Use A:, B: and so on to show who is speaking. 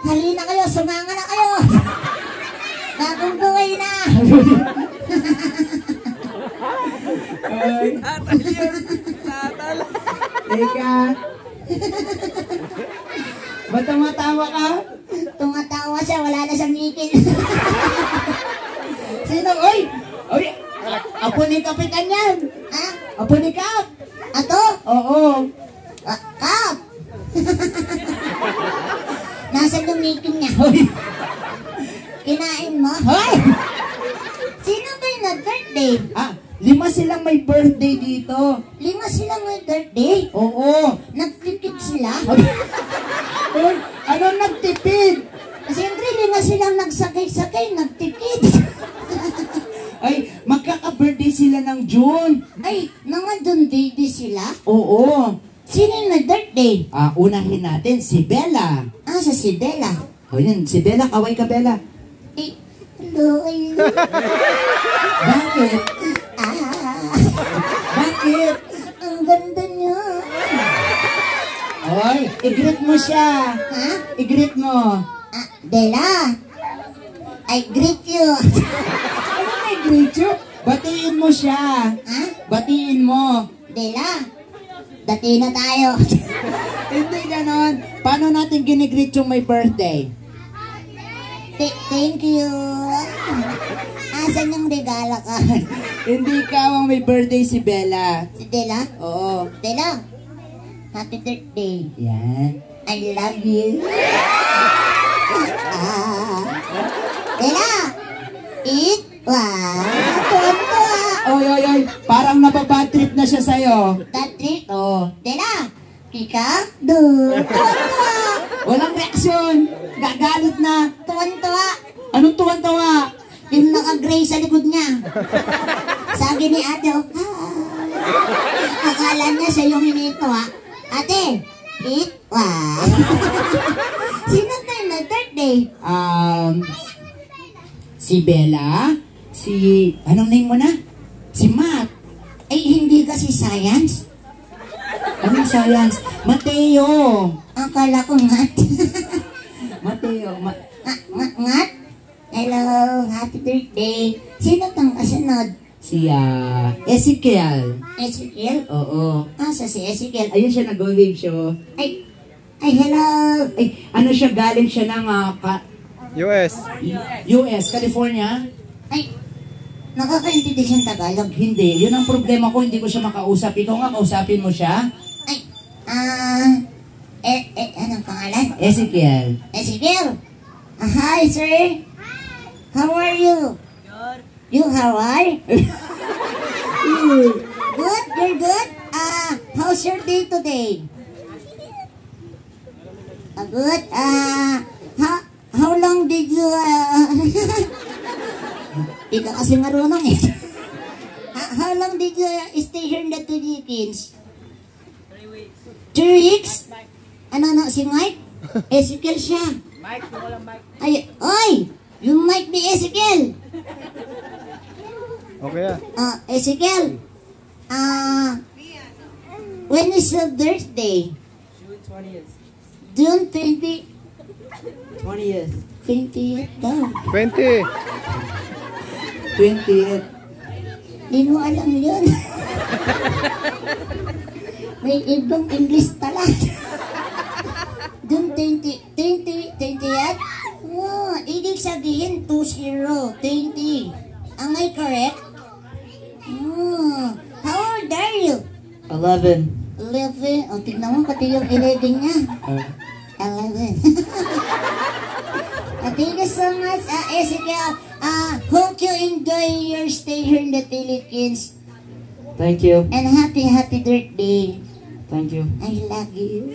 A: Halina kayo, sumanga na kayo. Bagong buhay na.
B: Ay. Teka. Ba't tumatawa ka?
A: Tumatawa siya, wala na siyang ngipin.
B: Sino? Oy! Oy! Apo ni Kapitan yan!
A: Ha?
B: Apo ni Kap!
A: Ato?
B: Oo!
A: Kap! Nasaan yung ngipin niya?
B: Hoy!
A: Kinain mo?
B: Hoy!
A: Sino ba yung nag-birthday?
B: Ah, 5 silang may birthday dito.
A: 5 silang may birthday?
B: Oo!
A: Nagtipid sila?
B: Hoy! Anong nagtipid?
A: Siyempre, 5 silang nagsakay-sakay, nagtipid.
B: Ay, magkaka-birthday sila ng June.
A: Ay, mga June baby sila?
B: Oo.
A: Sino yung may birthday?
B: Ah, unahin natin si Bella.
A: Ah, sa si Bella.
B: O yan, si Bella, kaway ka Bella.
A: Eh, hello, hello.
B: Bakit?
A: Ah,
B: Bakit?
A: ang ganda niya.
B: Oy, i-greet mo siya.
A: Ha?
B: I-greet mo.
A: Ah, Bella, I greet you.
B: Ano may greet you? Batiin mo siya.
A: Ha?
B: Batiin mo.
A: Bella, dati na tayo.
B: Hindi ganon. Paano natin ginigreet yung may birthday?
A: Thank you. Asan yung regala ka?
B: Hindi ka ang may birthday si Bella.
A: Si Bella?
B: Oo.
A: Bella, happy birthday.
B: Yan.
A: I love you. Ah. Bella, eat. Wow. Tuwa-tuwa.
B: Oy, oy, oy. Parang nababad trip na siya sa'yo.
A: Tatri.
B: Oo.
A: Bella, pika. Do. Tuwa-tuwa.
B: Walang reaksyon. Gagalit na.
A: Tuwa-tuwa.
B: Anong tuwan-tawa?
A: Yung naka-gray sa likod niya. Sabi ni ate, oh, akala niya siya yung hinito, ha? Ate, eat. Wow. Sino tayo na birthday?
B: Si Bella, anong name mo na? Si Matt.
A: Ay, hindi kasi science.
B: Anong science? Mateo.
A: Akala ko ngat.
B: Mateo.
A: Ngat? Hello, happy birthday. Sino tang kasunod?
B: Si Ezekiel.
A: Ezekiel?
B: Oo.
A: Asa si Ezekiel?
B: Ayun siya nag-wave show.
A: Ay, hello.
B: Ay, ano siya, galing siya ng
C: US.
B: US, California.
A: Ay, nakakaintindi siyang Tagalog.
B: Hindi, yun ang problema ko, hindi ko siya makausap. Ikaw nga, kausapin mo siya.
A: Ay, anong pangalan?
B: Ezekiel.
A: Ezekiel. Hi, sir. How are you? Good. You how are? Good, you're good? How's your day today? Good. How long did you, Di ka kasi marunong eh. How long did you stay here in the Philippines?
C: 3 weeks.
A: 3 weeks? Ano, si Mike? Ezekiel siya.
C: Mike, kung walang Mike.
A: Ay, oy! You might be Ezekiel.
C: Okay ah.
A: Ezekiel. When is your birthday?
C: June 20th.
A: June 20.
B: 20th.
A: 20th daw.
C: 20.
B: 20th.
A: Di mo alam yun. May ibang English pala. June 20. 20th? Oh, ibig sabihin 20. 20. Am I correct? How old are you?
B: 11.
A: 11. O, tignan mo, pati yung 11 niya. 11. Thank you so much, Ezekiel. Hope you enjoy your stay here in the Philippines.
B: Thank you.
A: And happy birthday.
B: Thank you.
A: I love you.